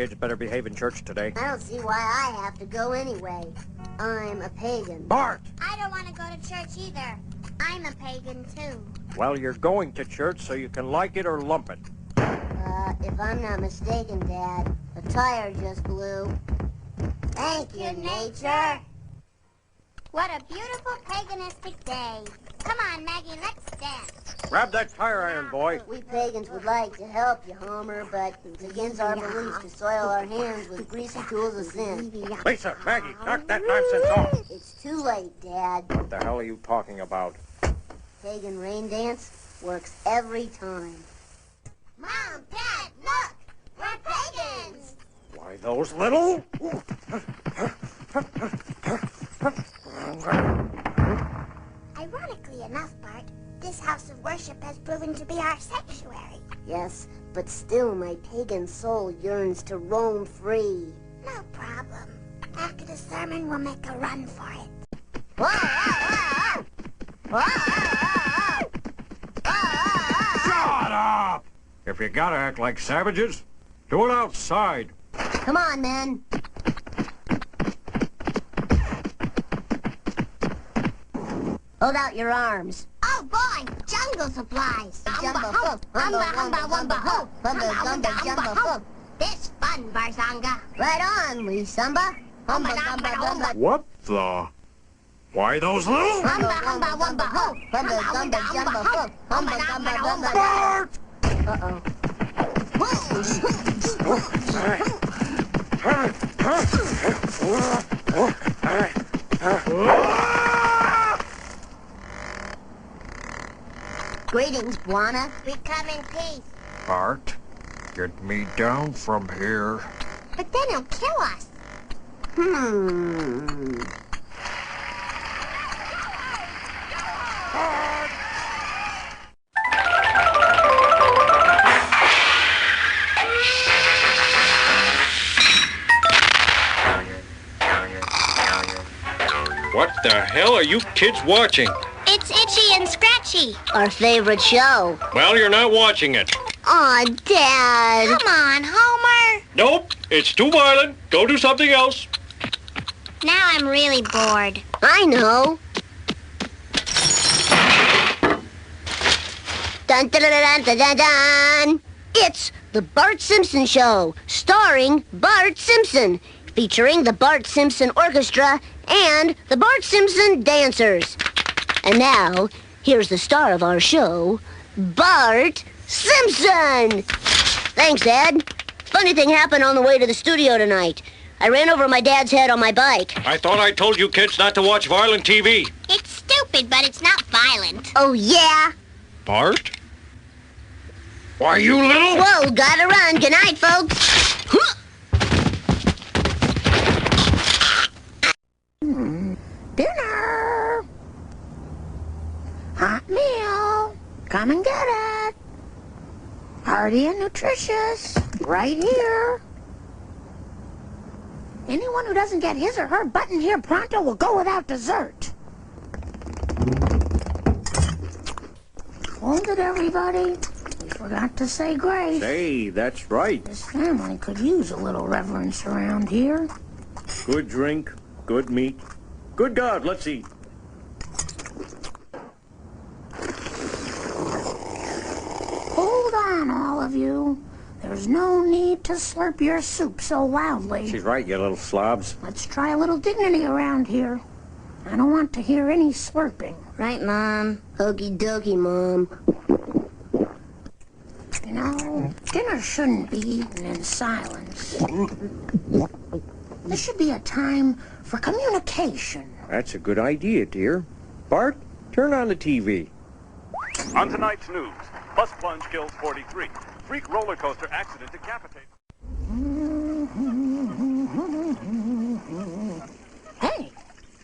kids better behave in church today. I don't see why I have to go anyway. I'm a pagan. Bart! I don't want to go to church either. I'm a pagan, too. Well, you're going to church so you can like it or lump it. If I'm not mistaken, Dad, a tire just blew. Thank you, nature. What a beautiful paganistic day. Come on, Maggie, let's dance. Grab that tire iron, boy. We pagans would like to help you, Homer, but it's against our beliefs to soil our hands with greasy tools of sin. Lisa, Maggie, knock that nonsense off. It's too late, Dad. What the hell are you talking about? Pagan rain dance works every time. Mom, Dad, look! We're pagans! Why, those little... Ironically enough, Bart, this house of worship has proven to be our sanctuary. Yes, but still my pagan soul yearns to roam free. No problem. After the sermon, we'll make a run for it. Shut up! If you gotta act like savages, do it outside. Come on, men. Hold out your arms. Oh boy, jungle supplies. Jumba hoop, humba humba wumba hoop, humba gumba jumba hoop. This fun, Barzanga. Right on, Lee Sumba. Humba gumba gumba. What the? Why those little... Humba humba wumba hoop, Humba gumba jumba hoop, humba gumba gumba. Bart! Uh-oh. Greetings, Buana. We come in peace. Bart, get me down from here. But then he'll kill us. What the hell are you kids watching? It's Itchy and Scratchy. Our favorite show. Well, you're not watching it. Aw, Dad. Come on, Homer. Nope, it's too violent. Go do something else. Now I'm really bored. I know. Dun dun dun dun dun dun. It's the Bart Simpson Show, starring Bart Simpson, featuring the Bart Simpson Orchestra and the Bart Simpson Dancers. And now, here's the star of our show, Bart Simpson. Thanks, Dad. Funny thing happened on the way to the studio tonight. I ran over my dad's head on my bike. I thought I told you kids not to watch violent TV. It's stupid, but it's not violent. Oh, yeah? Bart? Why, you little... Whoa, gotta run. Good night, folks. Dinner! Hot meal. Come and get it. Hearty and nutritious. Right here. Anyone who doesn't get his or her button here pronto will go without dessert. Hold it, everybody. We forgot to say grace. Say, that's right. This family could use a little reverence around here. Good drink, good meat. Good God, let's eat. Hold on, all of you. There's no need to slurp your soup so loudly. She's right, you little slobs. Let's try a little dignity around here. I don't want to hear any slurping. Right, Mom. Okie dokie, Mom. You know, dinner shouldn't be eaten in silence. This should be a time for communication. That's a good idea, dear. Bart, turn on the TV. On tonight's news, bus plunge kills 43. Freak roller coaster accident decapitates. Hey,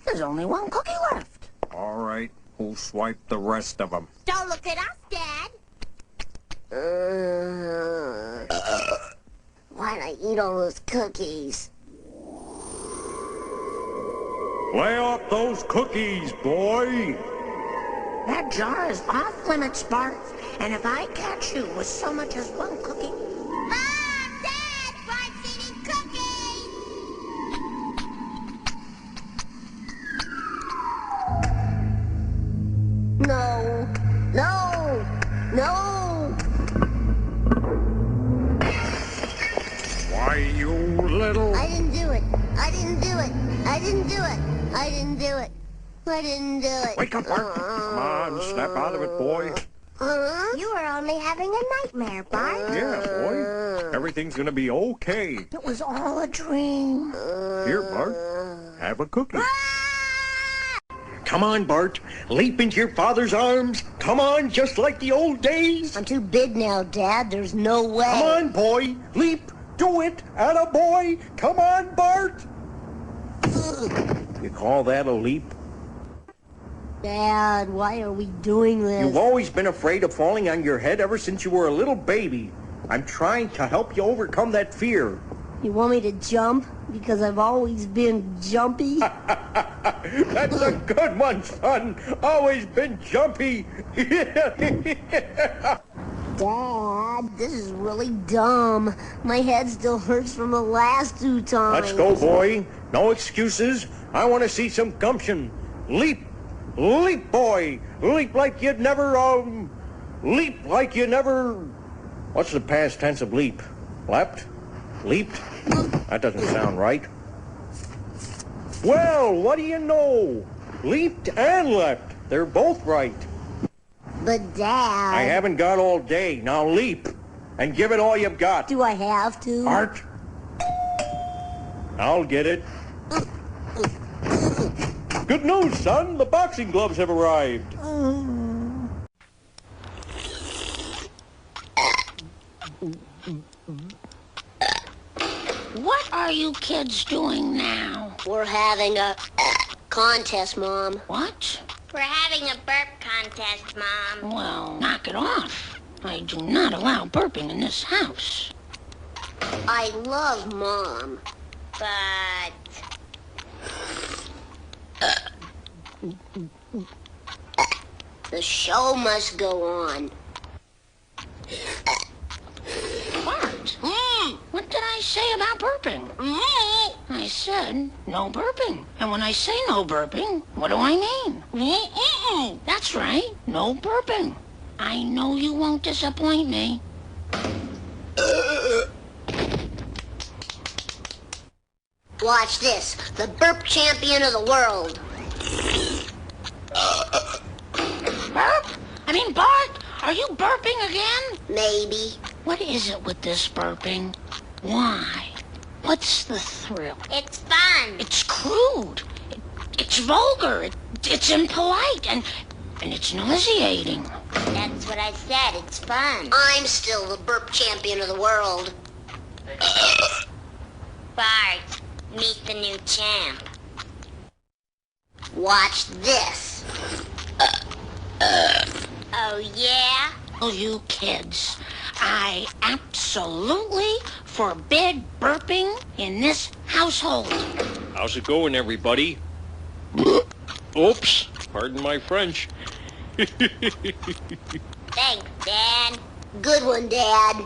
there's only one cookie left. All right, who'll swipe the rest of them? Don't look at us, Dad. Why'd I eat all those cookies? Lay off those cookies, boy! That jar is off limits, Bart. And if I catch you with so much as one cookie... Mom! Dad! Bart's eating I didn't do it. I didn't do it. I didn't do it. I didn't do it. Wake up, Bart. Come on, snap out of it, boy. You were only having a nightmare, Bart. Yeah, boy. Everything's gonna be okay. It was all a dream. Here, Bart. Have a cookie. Come on, Bart. Leap into your father's arms. Come on, just like the old days. I'm too big now, Dad. There's no way. Come on, boy. Leap. Do it. Atta boy. Come on, Bart. You call that a leap? Dad, why are we doing this? You've always been afraid of falling on your head ever since you were a little baby. I'm trying to help you overcome that fear. You want me to jump? Because I've always been jumpy? That's a good one, son. Always been jumpy. Dad, this is really dumb. My head still hurts from the last 2 times. Let's go, boy. No excuses. I want to see some gumption. Leap. Leap, boy. Leap like you'd never, leap like you never... What's the past tense of leap? Leapt? Leaped? That doesn't sound right. Well, what do you know? Leaped and leapt. They're both right. But, Dad... I haven't got all day. Now leap. And give it all you've got. Do I have to? Art. I'll get it. Good news, son. The boxing gloves have arrived. What are you kids doing now? We're having a contest, Mom. What? We're having a burp contest, Mom. Well, knock it off. I do not allow burping in this house. I love Mom. But The show must go on. Bart, what did I say about burping? I said no burping. And when I say no burping, what do I mean? That's right, no burping. I know you won't disappoint me. Watch this. The burp champion of the world. Burp? I mean, Bart, are you burping again? Maybe. What is it with this burping? Why? What's the thrill? it's fun. It's crude. It's vulgar. It's impolite. And it's nauseating. That's what I said. It's fun. I'm still the burp champion of the world. Bart, meet the new champ. Watch this. Oh, yeah? Oh, you kids. I absolutely forbid burping in this household. How's it going, everybody? Oops. Pardon my French. Thanks, Dad. Good one, Dad.